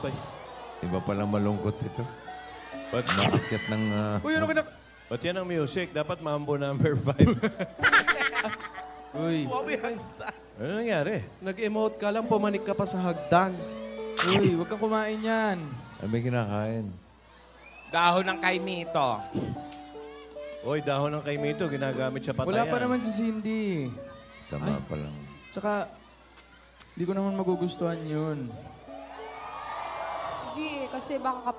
ba? Iba palang malungkot ito. Ba't, Maakyat ng... Uy, ano ka na... ba't yan ang music? Dapat Mambo number 5. Uy, Ano nangyari? Nag-emote ka lang, pumanik ka pa sa hagdan. uy, huwag kang kumain yan. Ano may kinakain? Dahon ng kaimito. Oy, dahon ng kaimito, ginagamit sa patayan. Wala pa naman si Cindy. Sama pa lang. Tsaka, hindi ko naman magugustuhan yun. Hindi, kasi baka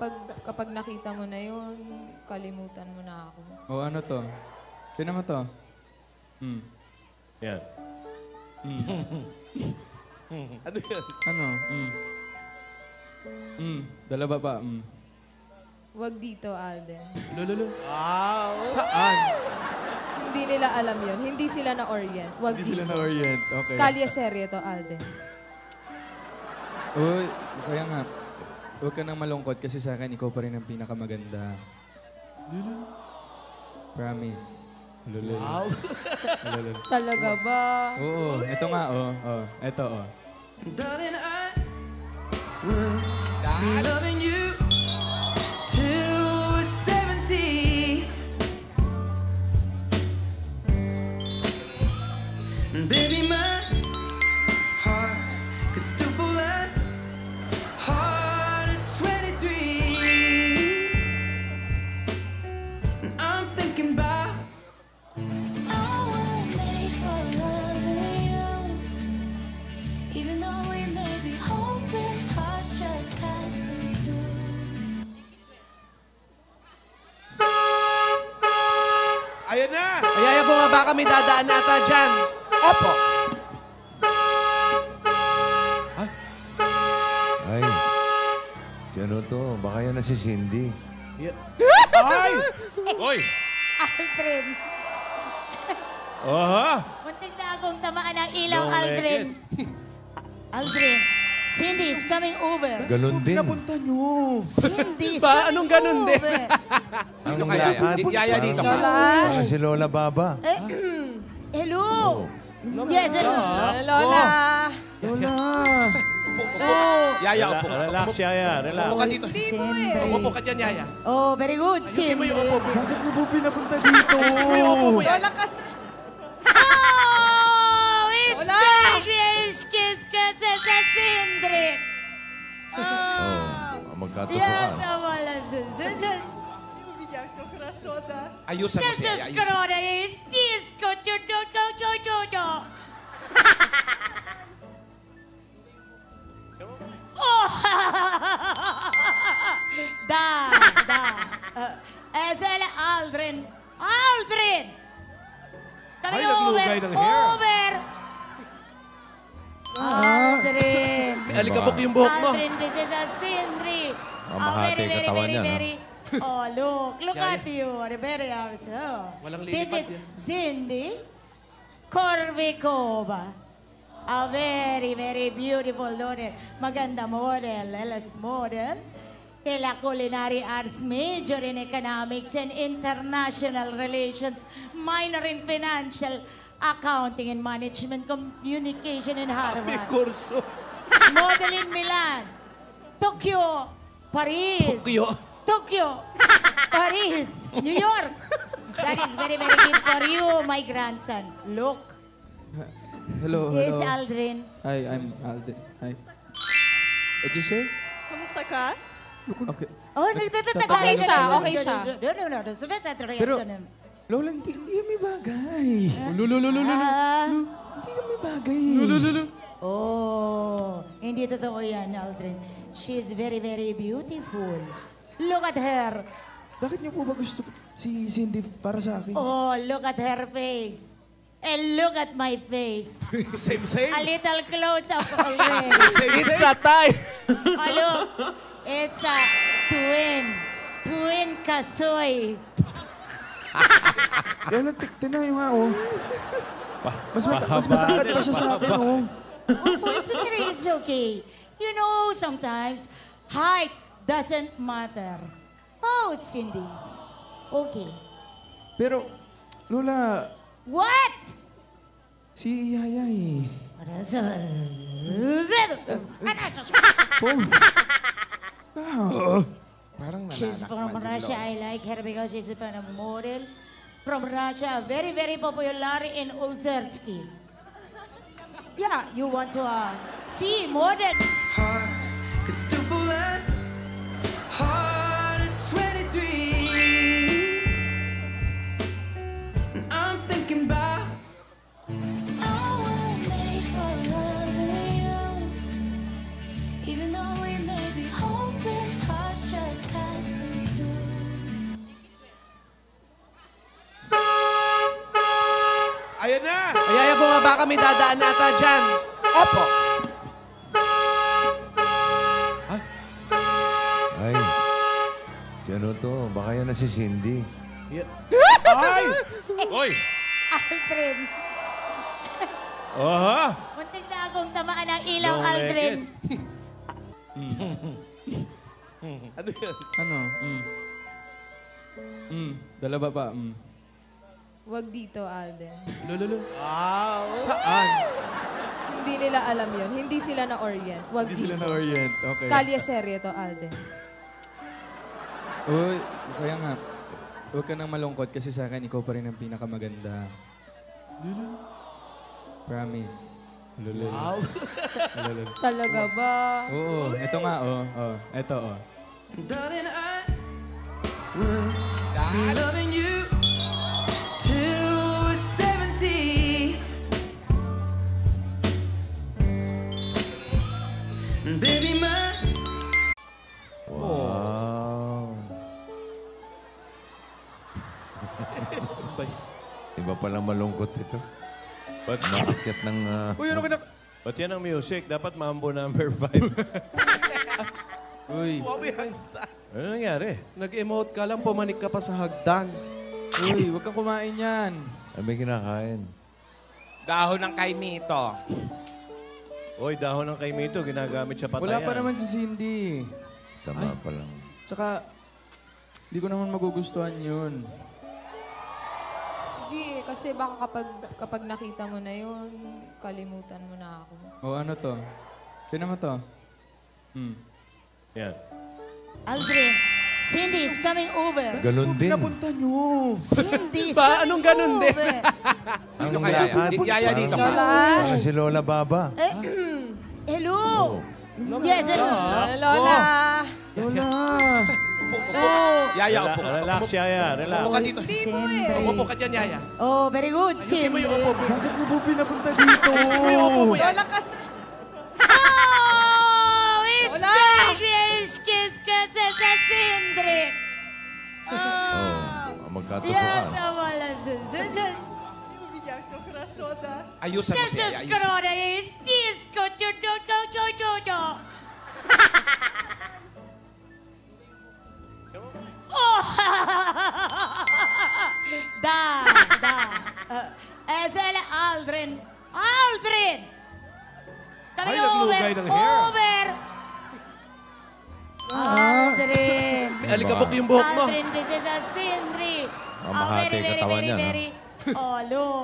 kapag nakita mo na yun, kalimutan mo na ako. O ano to? Tinan mo to. Yan. Ano yan? Ano? Dalawa pa. Wag dito, Alden. Lululu. Saan? Hindi nila alam yon. Hindi sila na-orient. Wag Hindi dito. sila na-orient. Okay. Kalye serye to, Alden. Uy, kaya nga. Huwag ka nang malungkot kasi sa akin, ikaw pa rin ang pinakamaganda. Promise. Lulul. Wow. Lulul. Talaga ba? Oo, eto nga, Eto, Darling, I will be loving you till we're 70. And baby, my heart could still fall as hard at 23. And I'm thinking about Even though we may be hopeless, hearts just passing through. Ayan na! Ayaya, bumaba kami, dadaan na ata dyan. Opo! Ay. Si ano to? Baka yan na si Cindy. Ay! Oy! Aldrin. Aha! Muntik na akong tamaan ng ilaw, Don't Aldrin. Aldrin, Cindy is coming over. Ganun din. Napunta nyo. Cindy is Ba, coming anong ganun din? over. Ang Dito kaya, lakad, yaya dito ka. Lola! Parang si Lola Baba. Hello. Yes, hello. Lola! Lola. Yaya, upo ka. Relax, Yaya. Relax. Upo ka dito. Cindy. Upo ka dyan, Yaya. Oh, very good, Ayusin mo Cindy. yung upo mo. Bakit mo po pinapunta dito? Ayusin mo yung upo mo, Yaya. Lola, Oh, it's Lola! Kiss kasi sa Cindy. Oh, magkatusoan. Yan naman lang sa Cindy. Ayusan mo siya. Jesus Ayusan. Corona is Cisco. Oh! Da. Sala Aldrin. Aldrin! Kami Ay, naglugay ng hair. Over! Aldrin! May alikabok yung buhok mo. Aldrin, this is a Sindri. Mahati katawan niya, no? Oh, look Yeah, at you. Very awesome. Walang This lilipad is yan. Cindy Corvicova. A very, very beautiful daughter. Maganda model, LS model. Ela Culinary Arts, major in Economics and International Relations, minor in Financial Accounting and Management, Communication in Harvard. Kurso. Model in Milan, Tokyo, Paris. Tokyo, Paris, New York. That is very, very good for you, my grandson. Look. Hello. Yes, Aldrin. Hi, I'm Alden. Hi. What'd you say? Kamusta ka? Okay. Oh, nagtatatagal. Okay siya, okay siya. Pero, Lola, hindi kami bagay. Ah. Hindi kami bagay. Oh, hindi totoo yan, Aldrin. She is very, very beautiful. Look at her. Bakit niyo po ba gusto si Cindy para sa akin? Oh, look at her face. And look at my face. Same. A little close up already. It's a tie. Oh, look. It's a twin kasoy. Lola, tignan niyo nga, oh. Mas matangkad pa siya sa akin, oh. Oh, it's okay. You know, sometimes height doesn't matter. Oh, Cindy. Okay. Pero, Lola, What? si Yaya eh. What is it? Oh, Parang She's from Russia. I like her because she's a model. From Russia, very, very popular in Ulzersky. Yeah, you want to see model. Heart could still fall less. Heart at 23. And I'm thinking about I was made for loving you. Even though we may be hopeless, hearts just passing through. Ayan na! Ay, ay, bumaba kami, dadaan na ata dyan. Opo! Ay. Si ano to? Baka yan na si Cindy. Ay! Oy! Aldrin. Aha! Muntik na akong tamaan ng ilaw, Long Aldrin. Ano yan? Ano? Dalawa pa. Wag dito, Alden. Lululu. Saan? Hindi nila alam yon. Hindi sila na-orient. Wag Hindi dito. sila na-orient. Okay. Kalye serye to, Alden. Uy, kaya nga. Huwag ka nang malungkot kasi sa akin, ikaw pa rin ang pinakamaganda. Promise. Wow. Talaga ba? Oo, eto nga, Eto, darling, I will be loving you till we're 70. And baby, my Wow. Bay. Iba pala malungkot ito. Ba't, Nakakit ng... Uy, ano ka ba't yan ang music? Dapat Mambo number 5. Uy, Ano nangyari? Nag-emote ka lang, pumanik ka pa sa hagdan. uy, huwag kang kumain yan. Ano ba yung kinakain? Dahon ng kaimito. Oy, dahon ng kaimito, ginagamit sa patayan. Wala pa naman si Cindy. Sama pa lang. Tsaka, hindi ko naman magugustuhan yun. Hindi, kasi baka kapag nakita mo na yun, kalimutan mo na ako. O ano to? Tignan mo to. Yan. Aldrin, Cindy is coming over. Ganun din. Pinapunta nyo. Cindy is Ba, coming anong ganun din? over. Dito kaya. Yaya dito ka. Lola! Parang si Lola Baba. Hello. Yes, hello. Lola! Lola! Yaya, upo ka. Relax, Yaya. Relax. Upo ka dito. Upo ka dyan, Yaya. Oh, very good, Ayusin mo Cindy. yung upo mo. Bakit niyo po pinapunta dito? Ayusin mo yung upo mo, Yaya. Lola, Oh, it's Lola! delicious kiss kisses sa Cindy. Magkatusukan. wala susunod. Ayusan mo siya. Jesus Ayusan. Corona is Cisco. Cho. Oh! Da. Sala Aldrin. Kami Ay, naglugay ng hair. Over. Aldrin. Alikabok yung buhok mo. Aldrin, this is a Cindy. Mahati yung katawan niya, no? Oh,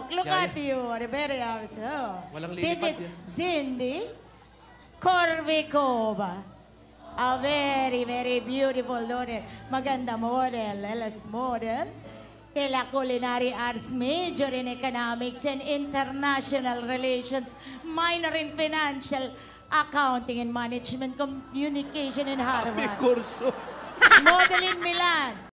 look at you. Very awesome. Walang This lilipad is yan. Cindy Corvicova. A very, very beautiful model. Maganda model. LS model. Ela Culinary Arts, major in Economics and International Relations, minor in Financial Accounting and Management Communication in Harvard. Kurso. Model in Milan.